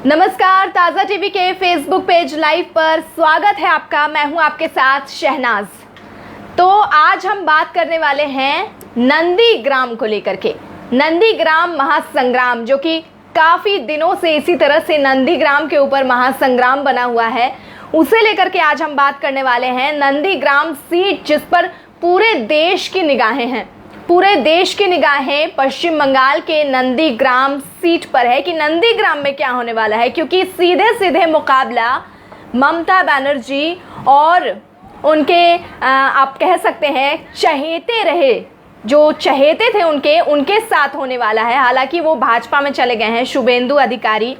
नमस्कार, ताज़ा टीवी के फेसबुक पेज लाइव पर स्वागत है आपका। मैं हूं आपके साथ शहनाज। तो आज हम बात करने वाले हैं नंदीग्राम को लेकर के। नंदीग्राम महासंग्राम, जो कि काफ़ी दिनों से इसी तरह से नंदीग्राम के ऊपर महासंग्राम बना हुआ है, उसे लेकर के आज हम बात करने वाले हैं। नंदीग्राम सीट जिस पर पूरे देश की निगाहें हैं, पूरे देश की निगाहें पश्चिम बंगाल के नंदीग्राम सीट पर है कि नंदीग्राम में क्या होने वाला है, क्योंकि सीधे सीधे मुकाबला ममता बनर्जी और उनके आप कह सकते हैं चहेते रहे, जो चहेते थे उनके साथ होने वाला है। हालांकि वो भाजपा में चले गए हैं, शुभेंदु अधिकारी,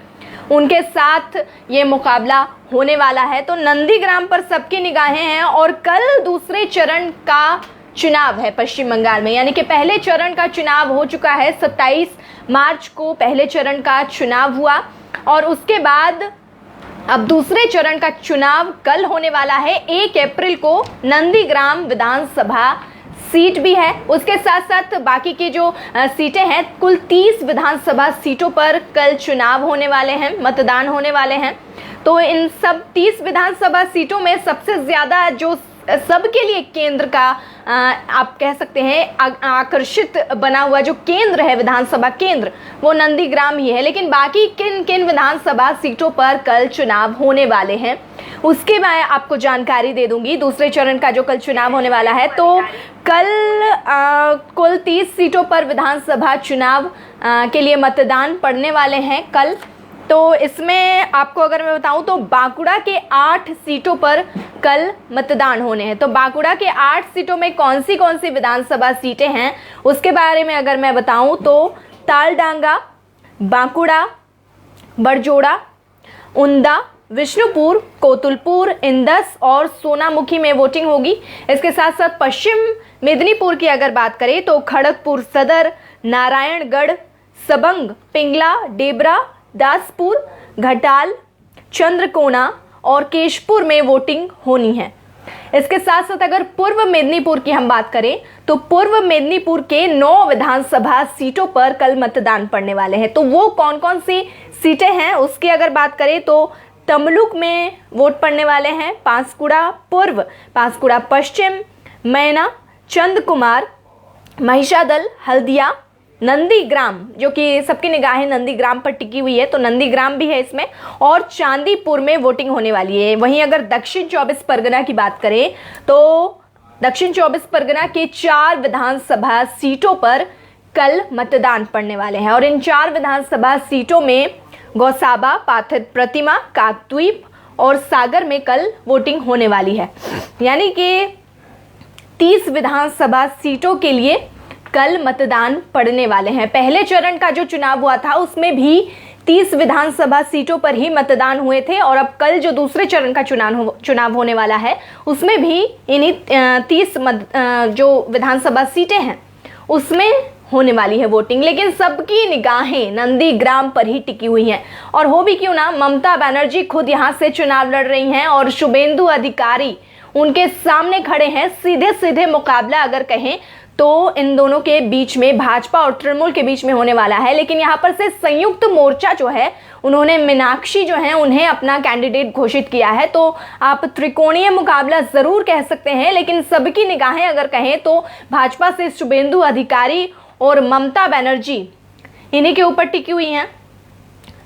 उनके साथ ये मुकाबला होने वाला है। तो नंदीग्राम पर सबकी निगाहें हैं और कल दूसरे चरण का चुनाव है पश्चिम बंगाल में। यानी कि पहले चरण का चुनाव हो चुका है, 27 मार्च को पहले चरण का चुनाव हुआ और उसके बाद अब दूसरे चरण का चुनाव कल होने वाला है 1 अप्रैल को। नंदीग्राम विधानसभा सीट भी है, उसके साथ साथ बाकी की जो सीटें हैं, कुल 30 विधानसभा सीटों पर कल चुनाव होने वाले हैं, मतदान होने वाले हैं। तो इन सब 30 विधानसभा सीटों में सबसे ज़्यादा जो सबके लिए केंद्र का आप कह सकते हैं आकर्षित बना हुआ जो केंद्र है, विधानसभा केंद्र, वो नंदीग्राम ही है। लेकिन बाकी किन किन विधानसभा सीटों पर कल चुनाव होने वाले हैं उसके मैं आपको जानकारी दे दूंगी। दूसरे चरण का जो कल चुनाव होने वाला है, तो कल कुल 30 सीटों पर विधानसभा चुनाव के लिए मतदान पड़ने वाले हैं कल। तो इसमें आपको अगर मैं बताऊं तो बांकुड़ा के 8 सीटों पर कल मतदान होने हैं। तो बांकुड़ा के 8 सीटों में कौन सी विधानसभा सीटें हैं उसके बारे में अगर मैं बताऊं तो तालडांगा, बांकुड़ा, बड़जोड़ा, उंदा, विष्णुपुर, कोतुलपुर, इंदस और सोनामुखी में वोटिंग होगी। इसके साथ साथ पश्चिम मेदिनीपुर की अगर बात करें तो खड़गपुर सदर, नारायणगढ़, सबंग, पिंगला, डेबरा, दासपुर, घटाल, चंद्रकोना और केशपुर में वोटिंग होनी है। इसके साथ साथ अगर पूर्व मेदिनीपुर की हम बात करें तो पूर्व मेदिनीपुर के 9 विधानसभा सीटों पर कल मतदान पड़ने वाले हैं। तो वो कौन कौन सी सीटें हैं उसकी अगर बात करें तो तमलुक में वोट पड़ने वाले हैं, पांसकुड़ा पूर्व, पांसकुड़ा पश्चिम, मैना, चंदकुमार, महिषादल, हल्दिया, नंदीग्राम, जो कि सबकी निगाहें नंदीग्राम पर टिकी हुई है, तो नंदीग्राम भी है इसमें, और चांदीपुर में वोटिंग होने वाली है। वहीं अगर दक्षिण 24 परगना की बात करें तो दक्षिण 24 परगना के 4 विधानसभा सीटों पर कल मतदान पड़ने वाले हैं और इन 4 विधानसभा सीटों में गौसाबा, पाथर प्रतिमा, काकद्वीप और सागर में कल वोटिंग होने वाली है। यानी कि 30 विधानसभा सीटों के लिए कल मतदान पड़ने वाले हैं। पहले चरण का जो चुनाव हुआ था उसमें भी 30 विधानसभा सीटों पर ही मतदान हुए थे और अब कल जो दूसरे चरण का चुनाव होने वाला है उसमें भी इन्हीं 30 जो विधानसभा सीटें हैं उसमें होने वाली है वोटिंग। लेकिन सबकी निगाहें नंदीग्राम पर ही टिकी हुई हैं और हो भी क्यों ना, ममता बनर्जी खुद यहाँ से चुनाव लड़ रही हैं और शुभेंदु अधिकारी उनके सामने खड़े हैं। सीधे सीधे मुकाबला अगर कहें तो इन दोनों के बीच में, भाजपा और तृणमूल के बीच में होने वाला है। लेकिन यहाँ पर से संयुक्त मोर्चा जो है, उन्होंने मीनाक्षी जो है उन्हें अपना कैंडिडेट घोषित किया है। तो आप त्रिकोणीय मुकाबला जरूर कह सकते हैं, लेकिन सबकी निगाहें अगर कहें तो भाजपा से शुभेंदु अधिकारी और ममता बनर्जी इन्हीं के ऊपर टिकी हुई हैं।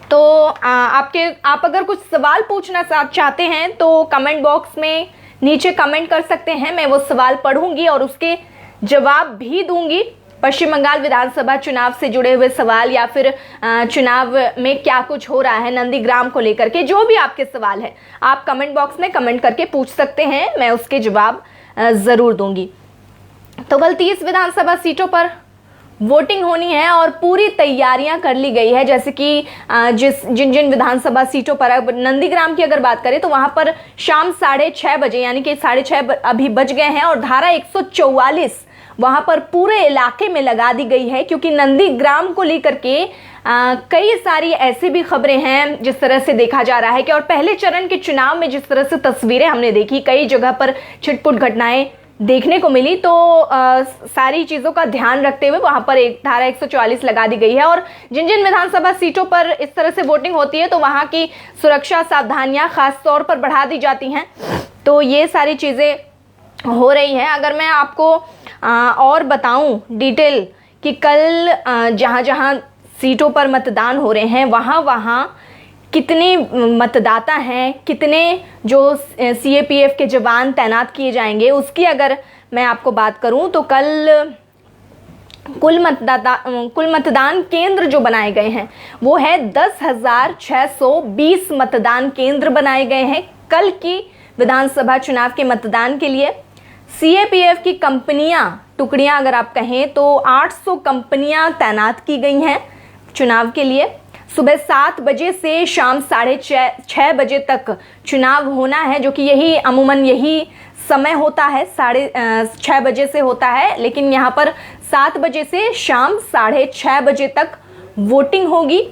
तो आप अगर कुछ सवाल पूछना चाहते हैं तो कमेंट बॉक्स में नीचे कमेंट कर सकते हैं, मैं वो सवाल पढ़ूंगी और उसके जवाब भी दूंगी। पश्चिम बंगाल विधानसभा चुनाव से जुड़े हुए सवाल या फिर चुनाव में क्या कुछ हो रहा है नंदीग्राम को लेकर के, जो भी आपके सवाल है आप कमेंट बॉक्स में कमेंट करके पूछ सकते हैं, मैं उसके जवाब ज़रूर दूंगी। तो कल 30 विधानसभा सीटों पर वोटिंग होनी है और पूरी तैयारियां कर ली गई है। जैसे कि जिन जिन विधानसभा सीटों पर, नंदीग्राम की अगर बात करें तो वहां पर शाम 6:30 बजे, यानी कि 6:30 अभी बज गए हैं और धारा 144 वहां पर पूरे इलाके में लगा दी गई है, क्योंकि नंदीग्राम को लेकर के कई सारी ऐसी भी खबरें हैं जिस तरह से देखा जा रहा है कि और पहले चरण के चुनाव में जिस तरह से तस्वीरें हमने देखी, कई जगह पर छिटपुट घटनाएं देखने को मिली। तो सारी चीज़ों का ध्यान रखते हुए वहाँ पर एक धारा 144 लगा दी गई है। और जिन जिन विधानसभा सीटों पर इस तरह से वोटिंग होती है तो वहाँ की सुरक्षा सावधानियाँ खास तौर पर बढ़ा दी जाती हैं। तो ये सारी चीज़ें हो रही हैं। अगर मैं आपको और बताऊं डिटेल कि कल जहाँ जहाँ सीटों पर मतदान हो रहे हैं वहाँ कितने मतदाता हैं, कितने जो CAPF के जवान तैनात किए जाएंगे, उसकी अगर मैं आपको बात करूं तो कल कुल मतदान केंद्र जो बनाए गए हैं वो है 10,620 मतदान केंद्र बनाए गए हैं कल की विधानसभा चुनाव के मतदान के लिए। CAPF की टुकड़ियां अगर आप कहें तो 800 कंपनियां तैनात की गई हैं चुनाव के लिए। सुबह 7 बजे से शाम 6:30 बजे तक चुनाव होना है, जो कि यही अमूमन यही समय होता है, 6:30 बजे से होता है, लेकिन यहाँ पर 7 बजे से शाम 6:30 बजे तक वोटिंग होगी।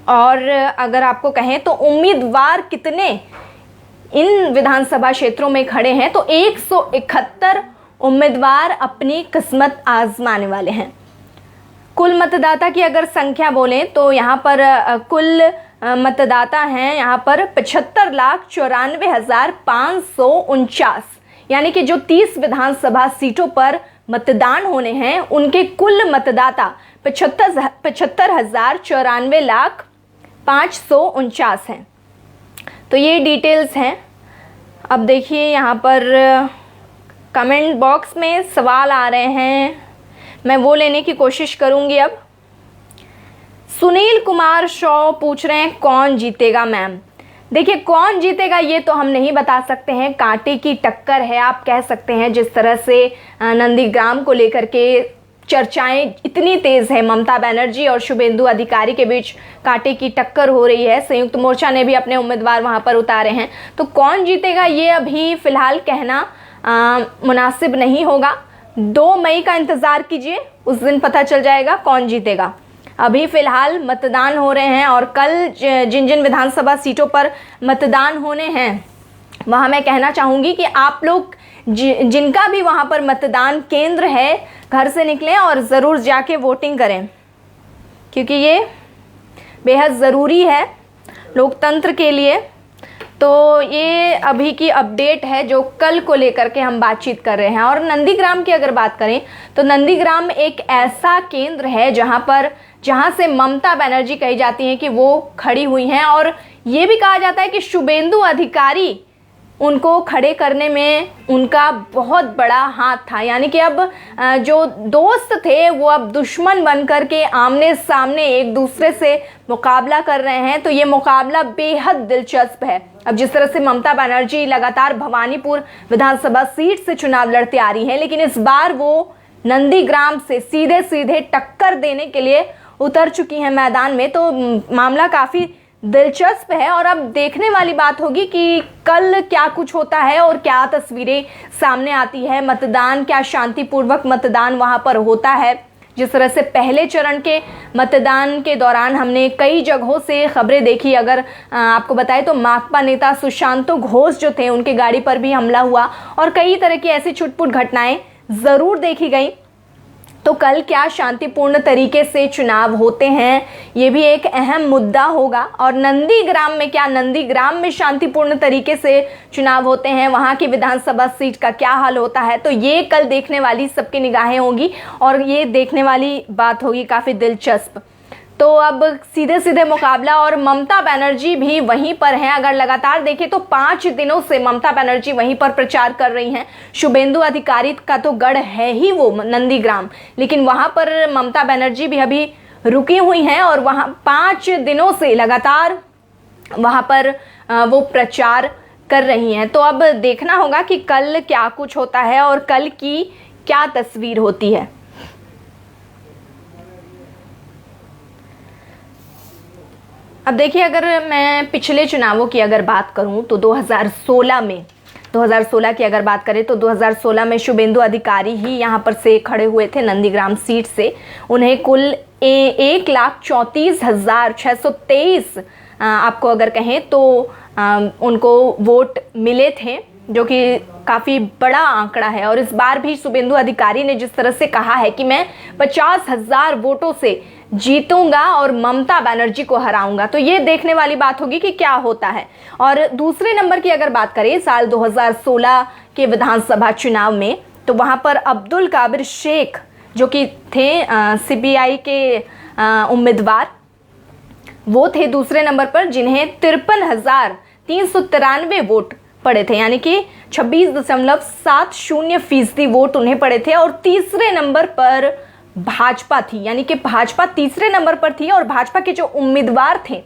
और अगर आपको कहें तो उम्मीदवार कितने इन विधानसभा क्षेत्रों में खड़े हैं तो 171 उम्मीदवार अपनी किस्मत आजमाने वाले हैं। कुल मतदाता की अगर संख्या बोलें तो यहाँ पर कुल मतदाता हैं यहाँ पर 75,94,549, यानी कि जो 30 विधानसभा सीटों पर मतदान होने हैं उनके कुल मतदाता 75,94,549 हैं। तो ये डिटेल्स हैं। अब देखिए यहाँ पर कमेंट बॉक्स में सवाल आ रहे हैं, मैं वो लेने की कोशिश करूंगी। अब सुनील कुमार शॉ पूछ रहे हैं कौन जीतेगा मैम। देखिए कौन जीतेगा ये तो हम नहीं बता सकते हैं, कांटे की टक्कर है आप कह सकते हैं। जिस तरह से नंदीग्राम को लेकर के चर्चाएं इतनी तेज है, ममता बनर्जी और शुभेंदु अधिकारी के बीच कांटे की टक्कर हो रही है। संयुक्त मोर्चा ने भी अपने उम्मीदवार वहां पर उतारे हैं। तो कौन जीतेगा ये अभी फिलहाल कहना मुनासिब नहीं होगा। 2 मई का इंतजार कीजिए, उस दिन पता चल जाएगा कौन जीतेगा। अभी फिलहाल मतदान हो रहे हैं और कल जिन जिन विधानसभा सीटों पर मतदान होने हैं वहां मैं कहना चाहूंगी कि आप लोग जिनका भी वहां पर मतदान केंद्र है घर से निकलें और ज़रूर जाके वोटिंग करें, क्योंकि ये बेहद ज़रूरी है लोकतंत्र के लिए। तो ये अभी की अपडेट है जो कल को लेकर के हम बातचीत कर रहे हैं। और नंदीग्राम की अगर बात करें तो नंदीग्राम एक ऐसा केंद्र है जहां से ममता बनर्जी कही जाती हैं कि वो खड़ी हुई हैं, और ये भी कहा जाता है कि शुभेंदु अधिकारी उनको खड़े करने में उनका बहुत बड़ा हाथ था। यानी कि अब जो दोस्त थे वो अब दुश्मन बन करके आमने सामने एक दूसरे से मुकाबला कर रहे हैं। तो ये मुकाबला बेहद दिलचस्प है। अब जिस तरह से ममता बनर्जी लगातार भवानीपुर विधानसभा सीट से चुनाव लड़ते आ रही हैं, लेकिन इस बार वो नंदीग्राम से सीधे सीधे टक्कर देने के लिए उतर चुकी हैं मैदान में। तो मामला काफ़ी दिलचस्प है और अब देखने वाली बात होगी कि कल क्या कुछ होता है और क्या तस्वीरें सामने आती है। मतदान क्या शांतिपूर्वक मतदान वहां पर होता है। जिस तरह से पहले चरण के मतदान के दौरान हमने कई जगहों से खबरें देखी। अगर आपको बताएं तो माकपा नेता सुशांतो घोष जो थे उनके गाड़ी पर भी हमला हुआ और कई तरह की ऐसी छुटपुट घटनाएं ज़रूर देखी गई। तो कल क्या शांतिपूर्ण तरीके से चुनाव होते हैं ये भी एक अहम मुद्दा होगा। और नंदीग्राम में क्या नंदीग्राम में शांतिपूर्ण तरीके से चुनाव होते हैं, वहां की विधानसभा सीट का क्या हाल होता है, तो ये कल देखने वाली सबकी निगाहें होंगी और ये देखने वाली बात होगी काफ़ी दिलचस्प। तो अब सीधे सीधे मुकाबला और ममता बनर्जी भी वहीं पर हैं। अगर लगातार देखें तो 5 दिनों से ममता बनर्जी वहीं पर प्रचार कर रही हैं। शुभेंदु अधिकारी का तो गढ़ है ही वो नंदीग्राम, लेकिन वहां पर ममता बनर्जी भी अभी रुकी हुई हैं और वहां 5 दिनों से लगातार वहां पर वो प्रचार कर रही हैं। तो अब देखना होगा कि कल क्या कुछ होता है और कल की क्या तस्वीर होती है। अब देखिए, अगर मैं पिछले चुनावों की अगर बात करूं तो 2016 की अगर बात करें तो 2016 में शुभेंदु अधिकारी ही यहां पर से खड़े हुए थे नंदीग्राम सीट से। उन्हें कुल 1,34,623 आपको अगर कहें तो उनको वोट मिले थे। जो कि काफ़ी बड़ा आंकड़ा है। और इस बार भी शुभेंदु अधिकारी ने जिस तरह से कहा है कि मैं 50,000 वोटों से जीतूंगा और ममता बनर्जी को हराऊंगा, तो ये देखने वाली बात होगी कि क्या होता है। और दूसरे नंबर की अगर बात करें साल 2016 के विधानसभा चुनाव में, तो वहां पर अब्दुल काबिर शेख जो कि थे CPI के उम्मीदवार, वो थे दूसरे नंबर पर, जिन्हें 53,393 वोट पड़े थे, यानी कि 26.70% वोट उन्हें पड़े थे। और तीसरे नंबर पर भाजपा थी, यानी कि भाजपा तीसरे नंबर पर थी। और भाजपा के जो उम्मीदवार थे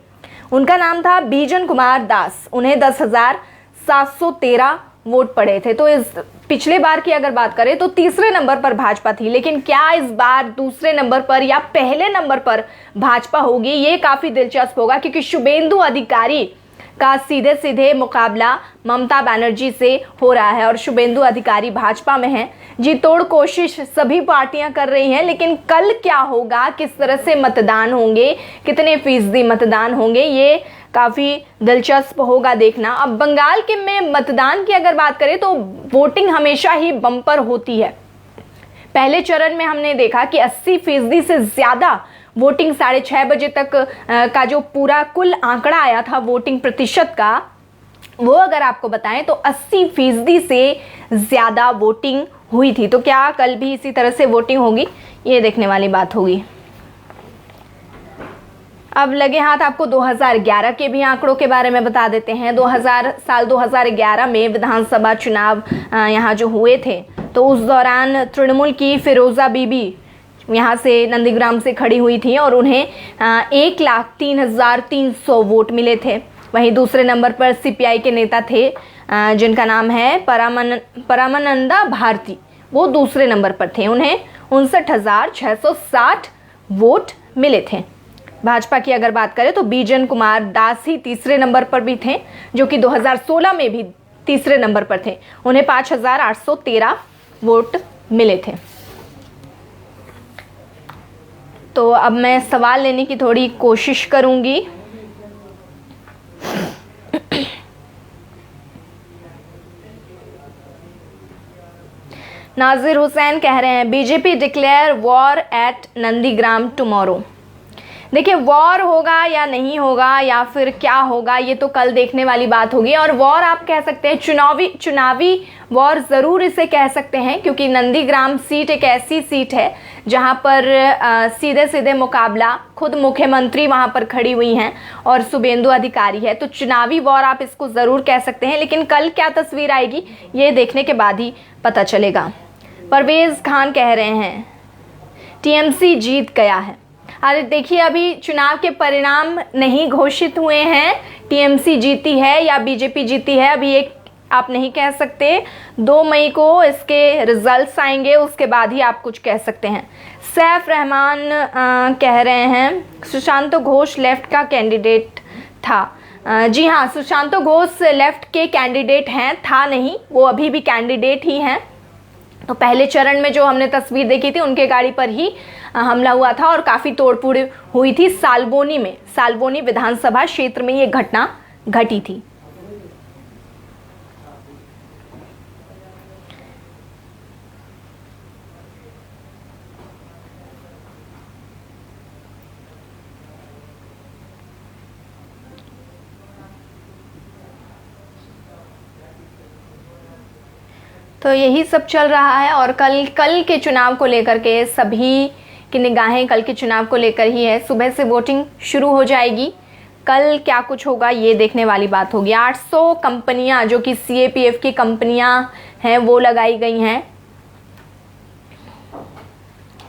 उनका नाम था बीजन कुमार दास, उन्हें 10,713 वोट पड़े थे। तो इस पिछले बार की अगर बात करें तो तीसरे नंबर पर भाजपा थी, लेकिन क्या इस बार दूसरे नंबर पर या पहले नंबर पर भाजपा होगी, ये काफी दिलचस्प होगा, क्योंकि शुभेंदु अधिकारी का सीधे सीधे मुकाबला ममता बनर्जी से हो रहा है। और शुभेंदु अधिकारी भाजपा में हैं, जी तोड़ कोशिश सभी पार्टियां कर रही हैं, लेकिन कल क्या होगा, किस तरह से मतदान होंगे, कितने फीसदी मतदान होंगे, ये काफ़ी दिलचस्प होगा देखना। अब बंगाल के में मतदान की अगर बात करें तो वोटिंग हमेशा ही बम्पर होती है। पहले चरण में हमने देखा कि 80% से ज़्यादा वोटिंग 6:30 बजे तक का जो पूरा कुल आंकड़ा आया था वोटिंग प्रतिशत का, वो अगर आपको बताएं तो 80% से ज़्यादा वोटिंग हुई थी। तो क्या कल भी इसी तरह से वोटिंग होगी, ये देखने वाली बात होगी। अब लगे हाथ आपको 2011 के भी आंकड़ों के बारे में बता देते हैं। साल 2011 में विधानसभा चुनाव यहाँ जो हुए थे, तो उस दौरान तृणमूल की फिरोजा बीबी यहाँ से नंदीग्राम से खड़ी हुई थी और उन्हें 1,03,300 वोट मिले थे। वहीं दूसरे नंबर पर CPI के नेता थे जिनका नाम है परामानंदा भारती, वो दूसरे नंबर पर थे, उन्हें 59,660 वोट मिले थे। भाजपा की अगर बात करें तो बीजन कुमार दास ही तीसरे नंबर पर भी थे, जो कि 2016 में भी तीसरे नंबर पर थे, उन्हें 5,813 वोट मिले थे। तो अब मैं सवाल लेने की थोड़ी कोशिश करूंगी। नाजिर हुसैन कह रहे हैं BJP declare war at Nandigram tomorrow. देखिए, वॉर होगा या नहीं होगा या फिर क्या होगा, ये तो कल देखने वाली बात होगी। और वॉर आप कह सकते हैं, चुनावी वॉर ज़रूर इसे कह सकते हैं, क्योंकि नंदीग्राम सीट एक ऐसी सीट है जहां पर सीधे सीधे मुकाबला खुद मुख्यमंत्री वहां पर खड़ी हुई हैं और शुभेंदु अधिकारी है। तो चुनावी वॉर आप इसको ज़रूर कह सकते हैं, लेकिन कल क्या तस्वीर आएगी ये देखने के बाद ही पता चलेगा। परवेज़ खान कह रहे हैं TMC जीत गया है। अरे देखिए, अभी चुनाव के परिणाम नहीं घोषित हुए हैं, TMC जीती है या बीजेपी जीती है अभी एक आप नहीं कह सकते। 2 मई को इसके रिजल्ट्स आएंगे, उसके बाद ही आप कुछ कह सकते हैं। सैफ रहमान कह रहे हैं सुशांत घोष लेफ्ट का कैंडिडेट था। जी हाँ, सुशांत घोष लेफ्ट के कैंडिडेट हैं, था नहीं, वो अभी भी कैंडिडेट ही हैं। तो पहले चरण में जो हमने तस्वीर देखी थी उनके गाड़ी पर ही हमला हुआ था और काफ़ी तोड़फोड़ हुई थी। साल्बोनी विधानसभा क्षेत्र में ये घटना घटी थी। तो यही सब चल रहा है और कल के चुनाव को लेकर के सभी की निगाहें कल के चुनाव को लेकर ही है। सुबह से वोटिंग शुरू हो जाएगी, कल क्या कुछ होगा ये देखने वाली बात होगी। 800 कंपनियां जो कि CAPF की कंपनियां हैं वो लगाई गई हैं।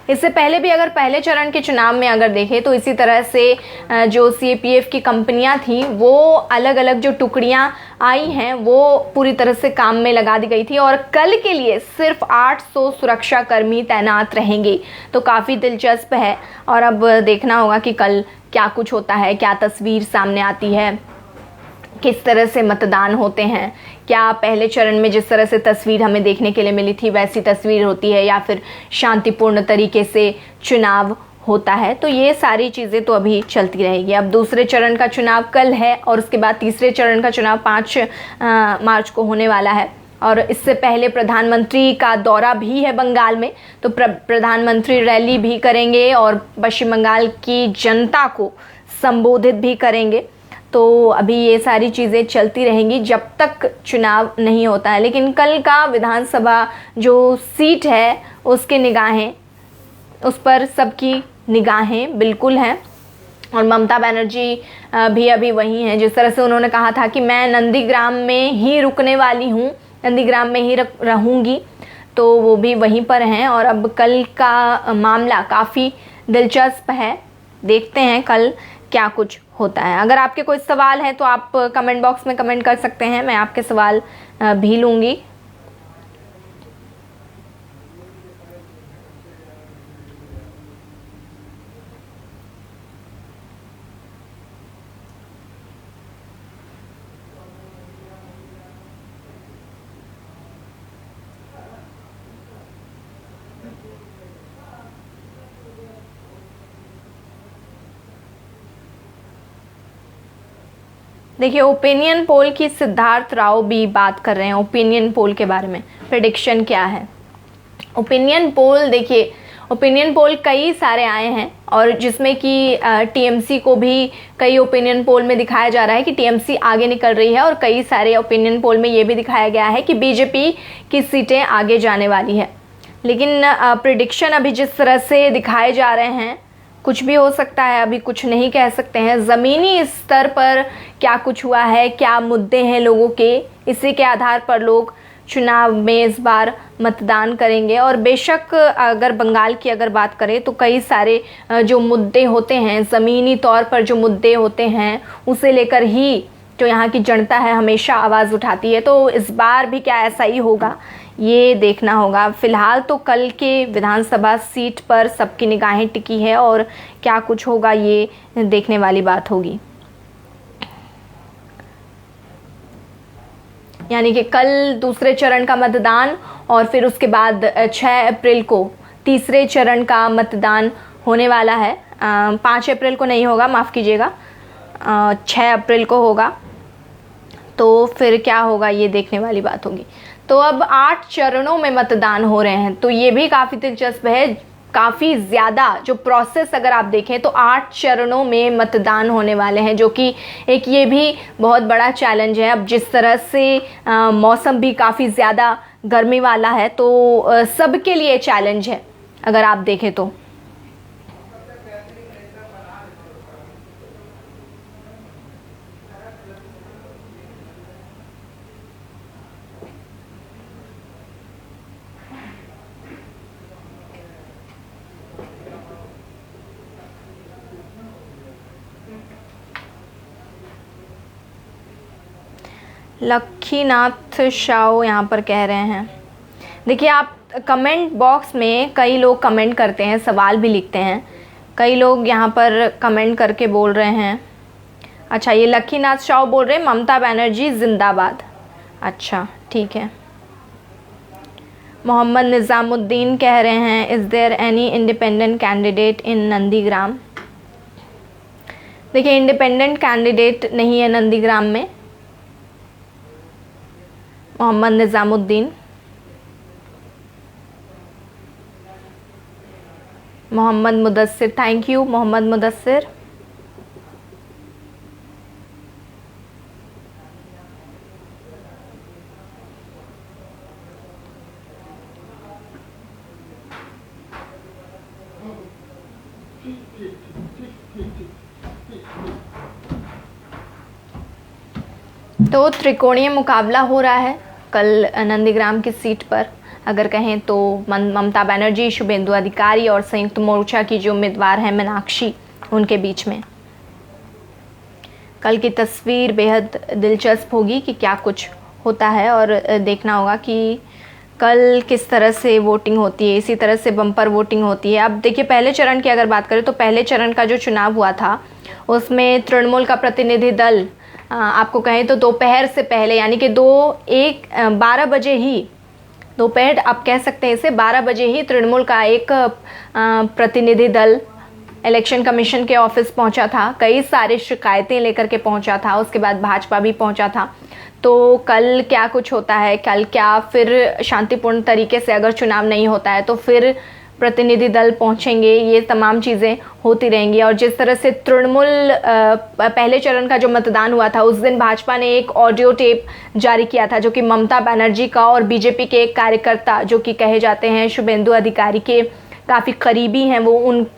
इससे पहले भी अगर पहले चरण के चुनाव में अगर देखें तो इसी तरह से जो CAPF की कंपनियां थी वो अलग अलग जो टुकड़ियां आई हैं वो पूरी तरह से काम में लगा दी गई थी और कल के लिए सिर्फ 800 सुरक्षा कर्मी तैनात रहेंगे। तो काफ़ी दिलचस्प है और अब देखना होगा कि कल क्या कुछ होता है, क्या तस्वीर सामने आती है, किस तरह से मतदान होते हैं, क्या पहले चरण में जिस तरह से तस्वीर हमें देखने के लिए मिली थी वैसी तस्वीर होती है या फिर शांतिपूर्ण तरीके से चुनाव होता है। तो ये सारी चीज़ें तो अभी चलती रहेगी। अब दूसरे चरण का चुनाव कल है और उसके बाद तीसरे चरण का चुनाव 5 मार्च को होने वाला है। और इससे पहले प्रधानमंत्री का दौरा भी है बंगाल में, तो प्रधानमंत्री रैली भी करेंगे और पश्चिम बंगाल की जनता को संबोधित भी करेंगे। तो अभी ये सारी चीज़ें चलती रहेंगी जब तक चुनाव नहीं होता है। लेकिन कल का विधानसभा जो सीट है उसकी निगाहें, उस पर सबकी निगाहें बिल्कुल हैं। और ममता बनर्जी भी अभी वहीं हैं। जिस तरह से उन्होंने कहा था कि मैं नंदीग्राम में ही रुकने वाली हूँ, नंदीग्राम में ही रहूँगी, तो वो भी वहीं पर हैं। और अब कल का मामला काफ़ी दिलचस्प है, देखते हैं कल क्या कुछ होता है। अगर आपके कोई सवाल हैं तो आप कमेंट बॉक्स में कमेंट कर सकते हैं, मैं आपके सवाल भी लूँगी। देखिए, ओपिनियन पोल की सिद्धार्थ राव भी बात कर रहे हैं ओपिनियन पोल के बारे में। प्रेडिक्शन क्या है ओपिनियन पोल? देखिए, ओपिनियन पोल कई सारे आए हैं और जिसमें कि टीएमसी को भी कई ओपिनियन पोल में दिखाया जा रहा है कि टीएमसी आगे निकल रही है, और कई सारे ओपिनियन पोल में ये भी दिखाया गया है कि बीजेपी की सीटें आगे जाने वाली है। लेकिन प्रेडिक्शन अभी जिस तरह से दिखाए जा रहे हैं, कुछ भी हो सकता है, अभी कुछ नहीं कह सकते हैं। ज़मीनी स्तर पर क्या कुछ हुआ है, क्या मुद्दे हैं लोगों के, इसी के आधार पर लोग चुनाव में इस बार मतदान करेंगे। और बेशक अगर बंगाल की अगर बात करें तो कई सारे जो मुद्दे होते हैं, ज़मीनी तौर पर जो मुद्दे होते हैं, उसे लेकर ही जो यहाँ की जनता है हमेशा आवाज़ उठाती है। तो इस बार भी क्या ऐसा ही होगा, ये देखना होगा। फिलहाल तो कल के विधानसभा सीट पर सबकी निगाहें टिकी है और क्या कुछ होगा ये देखने वाली बात होगी। यानी कि कल दूसरे चरण का मतदान और फिर उसके बाद 6 अप्रैल को तीसरे चरण का मतदान होने वाला है। 5 अप्रैल को नहीं होगा, माफ़ कीजिएगा, 6 अप्रैल को होगा। तो फिर क्या होगा ये देखने वाली बात होगी। तो अब 8 चरणों में मतदान हो रहे हैं, तो ये भी काफ़ी दिलचस्प है। काफ़ी ज़्यादा जो प्रोसेस अगर आप देखें तो 8 चरणों में मतदान होने वाले हैं, जो कि एक ये भी बहुत बड़ा चैलेंज है। अब जिस तरह से मौसम भी काफ़ी ज़्यादा गर्मी वाला है, तो सबके लिए चैलेंज है अगर आप देखें तो। लक्ष्मीनाथ शाह यहाँ पर कह रहे हैं, देखिए आप कमेंट बॉक्स में कई लोग कमेंट करते हैं, सवाल भी लिखते हैं, कई लोग यहाँ पर कमेंट करके बोल रहे हैं। अच्छा, ये लक्ष्मीनाथ शाह बोल रहे हैं ममता बनर्जी जिंदाबाद। अच्छा, ठीक है। मोहम्मद निज़ामुद्दीन कह रहे हैं, is there any independent candidate in Nandigram? देखिए, इंडिपेंडेंट कैंडिडेट नहीं है नंदीग्राम में। Mohammad Nizamuddin, Mohammad Mudassir, thank you Mohammad Mudassir. तो त्रिकोणीय मुकाबला हो रहा है कल नंदीग्राम की सीट पर। अगर कहें तो ममता बनर्जी, शुभेंदु अधिकारी और संयुक्त मोर्चा की जो उम्मीदवार हैं मीनाक्षी, उनके बीच में कल की तस्वीर बेहद दिलचस्प होगी कि क्या कुछ होता है। और देखना होगा कि कल किस तरह से वोटिंग होती है। इसी तरह से बम्पर वोटिंग होती है। अब देखिए, पहले चरण की अगर बात करें तो पहले चरण का जो चुनाव हुआ था उसमें तृणमूल का प्रतिनिधि दल, आपको कहें तो दोपहर से पहले, यानी कि 12 बजे ही, दोपहर आप कह सकते हैं इसे, 12 बजे ही तृणमूल का एक प्रतिनिधि दल इलेक्शन कमीशन के ऑफिस पहुंचा था। कई सारे शिकायतें लेकर के पहुंचा था। उसके बाद भाजपा भी पहुंचा था। तो कल क्या कुछ होता है, कल क्या फिर शांतिपूर्ण तरीके से अगर चुनाव नहीं होता है तो फिर प्रतिनिधि दल पहुंचेंगे, ये तमाम चीज़ें होती रहेंगी। और जिस तरह से तृणमूल पहले चरण का जो मतदान हुआ था उस दिन भाजपा ने एक ऑडियो टेप जारी किया था जो कि ममता बनर्जी का और बीजेपी के एक कार्यकर्ता जो कि कहे जाते हैं शुभेंदु अधिकारी के काफ़ी करीबी हैं, वो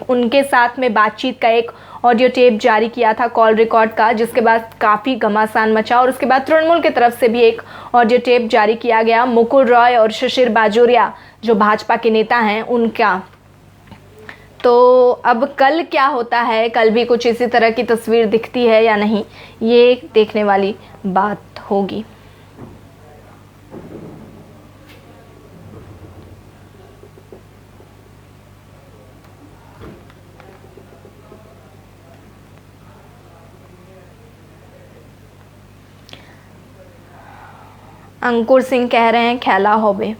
उनके साथ में बातचीत का एक ऑडियो टेप जारी किया था, कॉल रिकॉर्ड का, जिसके बाद काफ़ी घमासान मचा। और उसके बाद तृणमूल की तरफ से भी एक ऑडियो टेप जारी किया गया मुकुल रॉय और शिशिर बाजोरिया जो भाजपा के नेता हैं उनका। तो अब कल क्या होता है, कल भी कुछ इसी तरह की तस्वीर दिखती है या नहीं, ये देखने वाली बात होगी। अंकुर सिंह कह रहे हैं खेला होबे।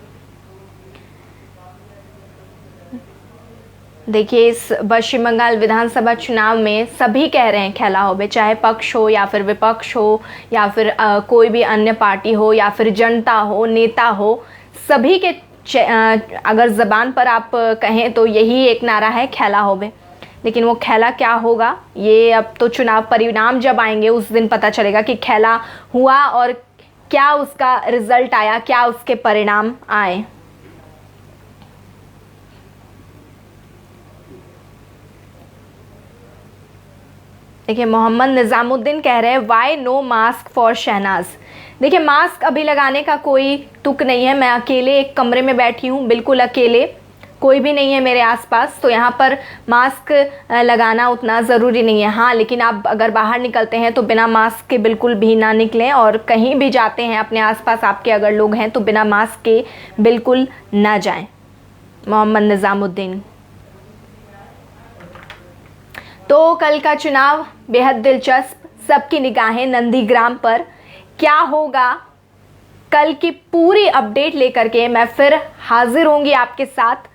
देखिए, इस पश्चिम बंगाल विधानसभा चुनाव में सभी कह रहे हैं खेला होबे, चाहे पक्ष हो या फिर विपक्ष हो या फिर कोई भी अन्य पार्टी हो या फिर जनता हो, नेता हो, सभी के अगर ज़बान पर आप कहें तो यही एक नारा है खेला होबे। लेकिन वो खेला क्या होगा ये अब तो चुनाव परिणाम जब आएंगे उस दिन पता चलेगा कि खेला हुआ और क्या उसका रिजल्ट आया, क्या उसके परिणाम आए। देखिए, मोहम्मद निज़ामुद्दीन कह रहे हैं why no mask for Shehnaz. देखिए, मास्क अभी लगाने का कोई तुक नहीं है। मैं अकेले एक कमरे में बैठी हूँ, बिल्कुल अकेले, कोई भी नहीं है मेरे आसपास, तो यहाँ पर मास्क लगाना उतना ज़रूरी नहीं है। हाँ, लेकिन आप अगर बाहर निकलते हैं तो बिना मास्क के बिल्कुल भी ना निकलें, और कहीं भी जाते हैं अपने आसपास आपके अगर लोग हैं तो बिना मास्क के बिल्कुल ना जाएं। मोहम्मद निज़ामुद्दीन। तो कल का चुनाव बेहद दिलचस्प, सबकी निगाहें नंदीग्राम पर। क्या होगा, कल की पूरी अपडेट लेकर के मैं फिर हाजिर होंगी आपके साथ।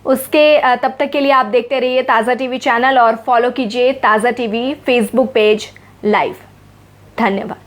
उसके तब तक के लिए आप देखते रहिए ताज़ा टीवी चैनल और फॉलो कीजिए ताज़ा टीवी फेसबुक पेज लाइव। धन्यवाद।